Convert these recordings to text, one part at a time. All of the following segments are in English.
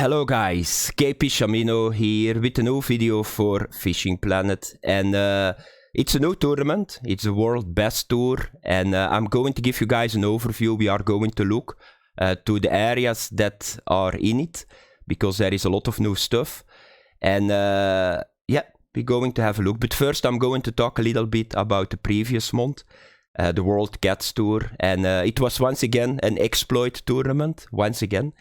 Hello guys, KP Shamino here with a new video for Fishing Planet, and it's a new tournament. It's a World Best Tour, and I'm going to give you guys an overview. We are going to look to the areas that are in it, because there is a lot of new stuff, and yeah, we're going to have a look. But first I'm going to talk a little bit about the previous month, the World Cats Tour, and it was once again an exploit tournament, once again.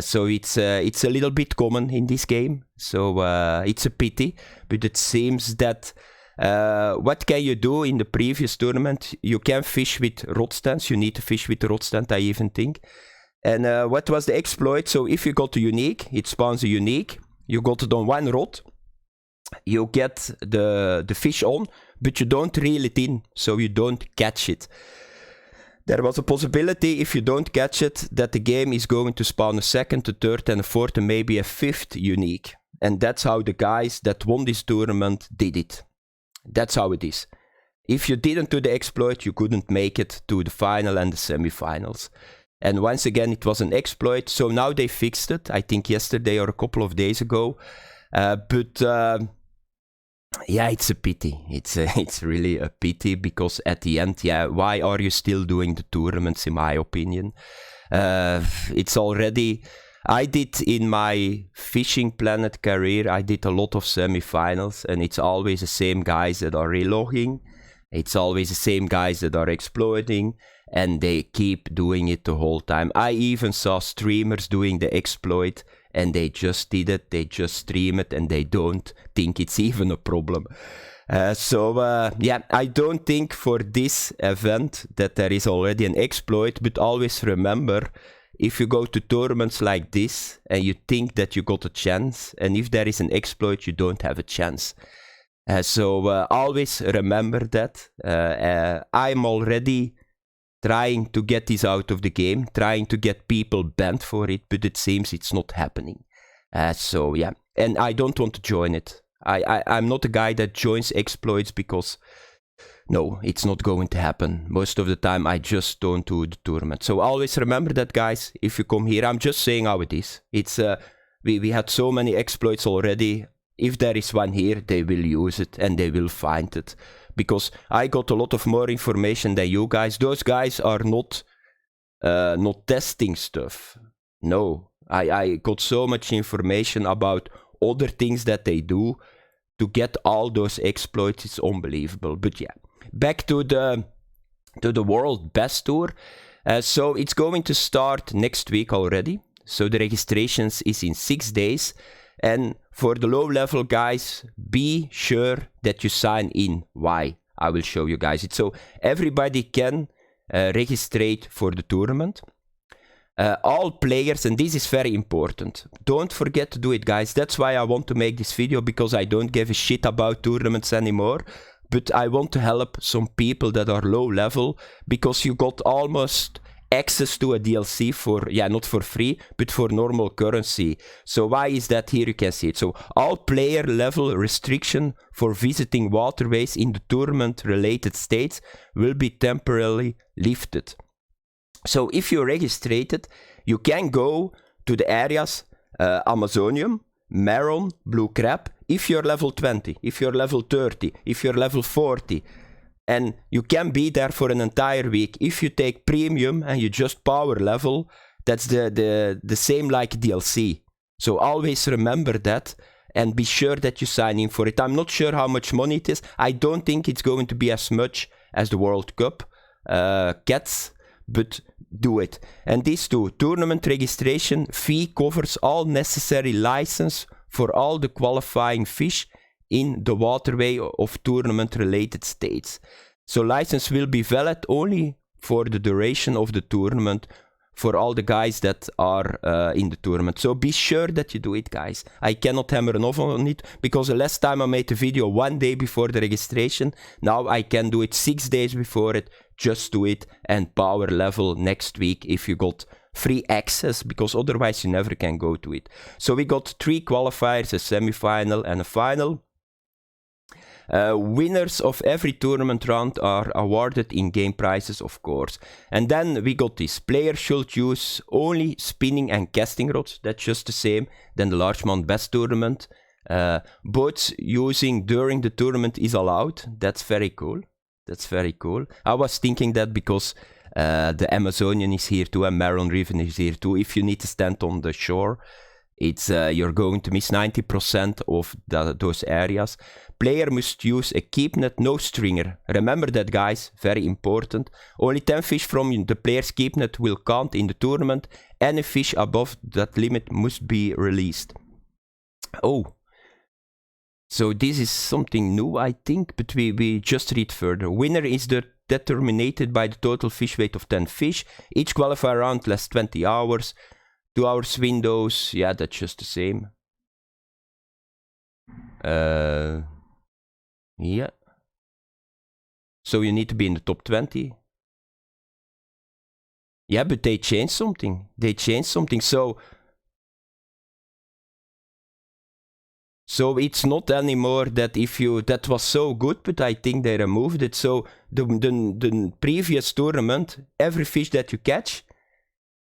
So it's a little bit common in this game, so it's a pity, but it seems that what can you do in the previous tournament? You can fish with rod stands, you need to fish with the rod stand, I even think. And what was the exploit? So if you got a unique, it spawns a unique, you got it on one rod, you get the fish on, but you don't reel it in, so you don't catch it. There was a possibility, if you don't catch it, that the game is going to spawn a second, a third and a fourth and maybe a fifth unique. And that's how the guys that won this tournament did it. That's how it is. If you didn't do the exploit, you couldn't make it to the final and the semi-finals. And once again, it was an exploit, so now they fixed it, I think yesterday or a couple of days ago. Yeah, it's a pity. It's really a pity, because at the end, yeah, why are you still doing the tournaments, in my opinion? It's already... I did in my Fishing Planet career, I did a lot of semi-finals, and it's always the same guys that are relogging. It's always the same guys that are exploiting, and they keep doing it the whole time. I even saw streamers doing the exploit, and they just did it, they just stream it, and they don't think it's even a problem. Yeah, I don't think for this event that there is already an exploit, but always remember, if you go to tournaments like this, and you think that you got a chance, and if there is an exploit, you don't have a chance. Always remember that. I'm already trying to get this out of the game, trying to get people banned for it, but it seems it's not happening. Yeah, and I don't want to join it. I'm not a guy that joins exploits, because no, it's not going to happen. Most of the time I just don't do the tournament. So always remember that, guys, if you come here. I'm just saying how it is. It's we had so many exploits already. If there is one here, they will use it and they will find it. Because I got a lot of more information than you guys. Those guys are not testing stuff. No, I got so much information about other things that they do to get all those exploits. It's unbelievable. But yeah, back to the World Best Tour. So it's going to start next week already. So the registrations is in 6 days. And for the low level guys, be sure that you sign in. Why? I will show you guys it. So everybody can registrate for the tournament. All players, and this is very important. Don't forget to do it, guys. That's why I want to make this video, because I don't give a shit about tournaments anymore. But I want to help some people that are low level, because you got almost access to a DLC for, yeah, not for free, but for normal currency. So why is that? Here you can see it. So all player level restriction for visiting waterways in the tournament related states will be temporarily lifted. So if you're registered, you can go to the areas Amazonium, Marron, Blue Crab, if you're level 20, if you're level 30, if you're level 40. And you can be there for an entire week. If you take premium and you just power level, that's the same like DLC. So always remember that and be sure that you sign in for it. I'm not sure how much money it is. I don't think it's going to be as much as the World Cup Cats, but do it. And these two, tournament registration fee covers all necessary license for all the qualifying fish in the waterway of tournament-related states. So license will be valid only for the duration of the tournament for all the guys that are in the tournament. So be sure that you do it, guys. I cannot hammer enough on it, because the last time I made a video 1 day before the registration, now I can do it 6 days before it. Just do it and power level next week if you got free access, because otherwise you never can go to it. So we got 3 qualifiers, a semi-final and a final. Winners of every tournament round are awarded in-game prizes, of course. And then we got this. Players should use only spinning and casting rods. That's just the same than the Large Mount Best tournament. Boats using during the tournament is allowed. That's very cool. That's very cool. I was thinking that because the Amazonian is here too and Maron River is here too. If you need to stand on the shore, it's you're going to miss 90% of those areas. Player must use a keep net, no stringer. Remember that, guys, very important. Only 10 fish from the player's keep net will count in the tournament. Any fish above that limit must be released. Oh, so this is something new, I think, but we just read further. Winner is determined by the total fish weight of 10 fish. Each qualifier round lasts 20 hours. 2 hours windows, yeah, that's just the same. Yeah. So you need to be in the top 20. Yeah, but they changed something. They changed something. So it's not anymore that if you... That was so good, but I think they removed it. So the previous tournament, every fish that you catch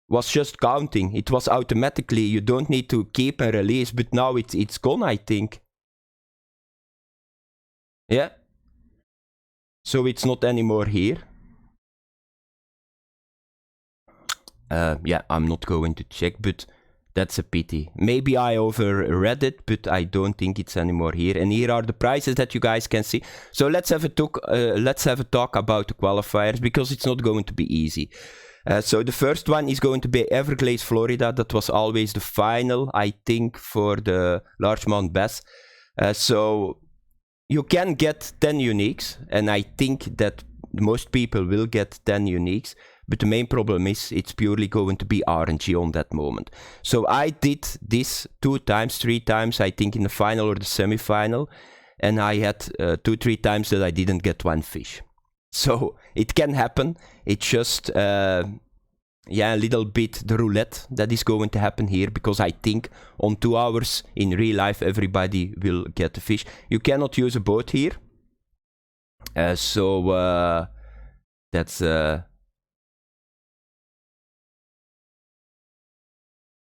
was just counting. It was automatically, you don't need to keep and release, but now it's gone, I think. Yeah. So it's not anymore here. Yeah, I'm not going to check, but that's a pity. Maybe I overread it, but I don't think it's anymore here. And here are the prices that you guys can see. So let's have a talk about the qualifiers, because it's not going to be easy. So the first one is going to be Everglades, Florida. That was always the final, I think, for the Largemount Bass. So you can get 10 uniques, and I think that most people will get 10 uniques. But the main problem is it's purely going to be RNG on that moment. So I did this 2 times, 3 times, I think in the final or the semi-final. And I had 2-3 times that I didn't get 1 fish. So it can happen. It's just, yeah, a little bit the roulette that is going to happen here. Because I think on 2 hours in real life, everybody will get a fish. You cannot use a boat here. So that's...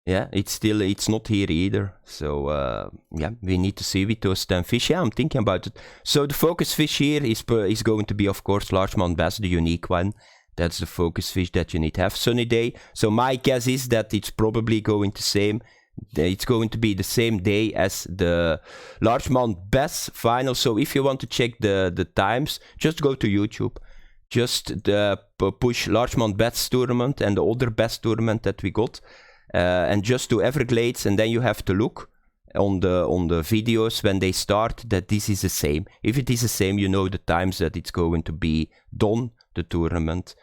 yeah, it's not here either. So, yeah, we need to see with those 10 fish. Yeah, I'm thinking about it. So the focus fish here is going to be, of course, Largemount Bass, the unique one. That's the focus fish that you need to have. Sunny day. So my guess is that it's probably going to be the same day as the Largemount Bass final. So if you want to check the times, just go to YouTube. Just push Largemount Bass tournament and the other Bass tournament that we got. And just do Everglades, and then you have to look on the videos when they start that this is the same. If it is the same, you know the times that it's going to be done, the tournament.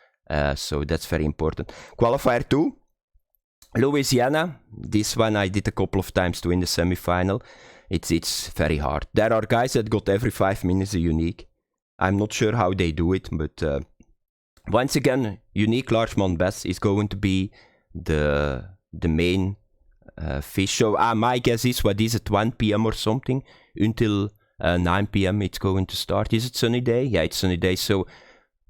So that's very important. Qualifier 2, Louisiana. This one I did a couple of times to win the semi-final. It's very hard. There are guys that got every 5 minutes a unique. I'm not sure how they do it, but once again, unique Largemount Bass is going to be the main fish. So my guess is, what is it, 1 p.m. or something? Until 9 p.m. it's going to start. Is it sunny day? Yeah, it's sunny day. So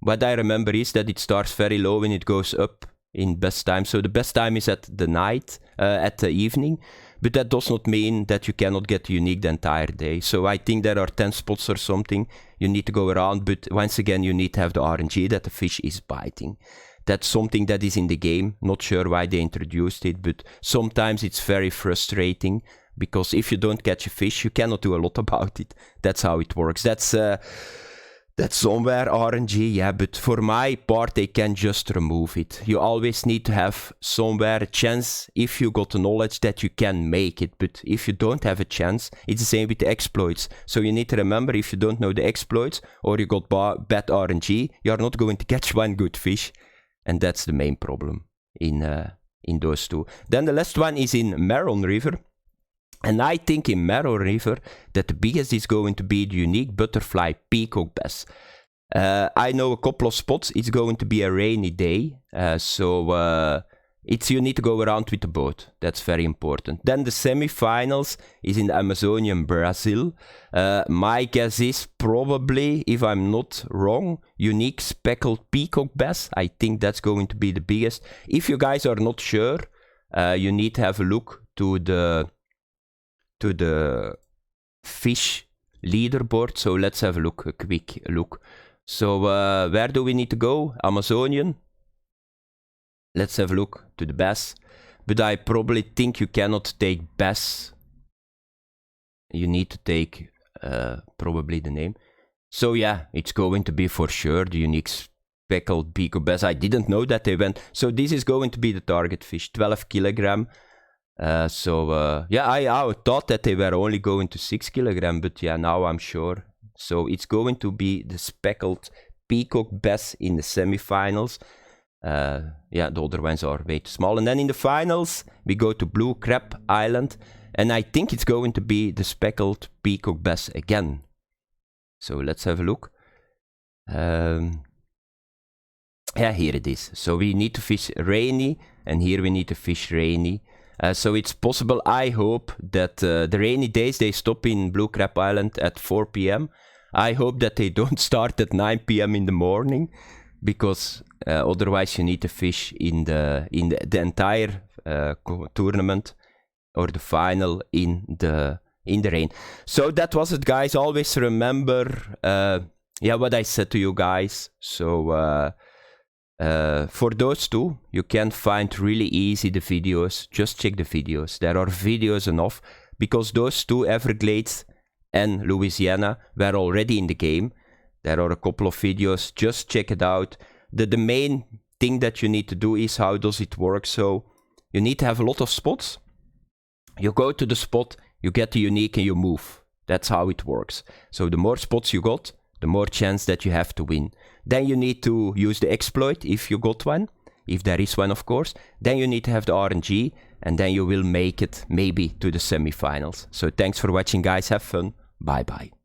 what I remember is that it starts very low and it goes up in best time. So the best time is at the night, at the evening. But that does not mean that you cannot get unique the entire day. So I think there are 10 spots or something. You need to go around, but once again, you need to have the RNG that the fish is biting. That's something that is in the game. Not sure why they introduced it, but sometimes it's very frustrating, because if you don't catch a fish, you cannot do a lot about it. That's how it works. That's somewhere RNG, yeah, but for my part, they can just remove it. You always need to have somewhere a chance, if you got the knowledge, that you can make it. But if you don't have a chance, it's the same with the exploits. So you need to remember, if you don't know the exploits, or you got bad RNG, you are not going to catch 1 good fish. And that's the main problem in those 2. Then the last one is in Maron River. And I think in Maron River that the biggest is going to be the unique butterfly peacock bass. I know a couple of spots. It's going to be a rainy day. So you need to go around with the boat. That's very important. Then the semifinals is in the Amazonian, Brazil. My guess is probably, if I'm not wrong, unique speckled peacock bass. I think that's going to be the biggest. If you guys are not sure, you need to have a look to the fish leaderboard. So let's have a quick look. So where do we need to go? Amazonian. Let's have a look to the bass. But I probably think you cannot take bass. You need to take probably the name. So yeah, it's going to be for sure the unique speckled peacock bass. I didn't know that they went. So this is going to be the target fish, 12 kilogram. Yeah, I thought that they were only going to 6 kilogram, but yeah, now I'm sure. So it's going to be the speckled peacock bass in the semifinals. Yeah, the other ones are way too small. And then in the finals, we go to Blue Crab Island. And I think it's going to be the speckled peacock bass again. So let's have a look. Yeah, here it is. So we need to fish rainy, and here we need to fish rainy. So it's possible, I hope, that the rainy days, they stop in Blue Crab Island at 4 p.m. I hope that they don't start at 9 p.m. in the morning, because otherwise you need to fish in the entire tournament or the final in the rain. So that was it, guys. Always remember yeah, what I said to you guys. So for those two, you can find really easy the videos. Just check the videos. There are videos enough, because those two, Everglades and Louisiana, were already in the game. There are a couple of videos. Just check it out. The main thing that you need to do is, how does it work? So you need to have a lot of spots. You go to the spot, you get the unique, and you move. That's how it works. So the more spots you got, the more chance that you have to win. Then you need to use the exploit, if you got one, if there is one, of course. Then you need to have the RNG, and then you will make it maybe to the semifinals. So thanks for watching, guys. Have fun. Bye bye.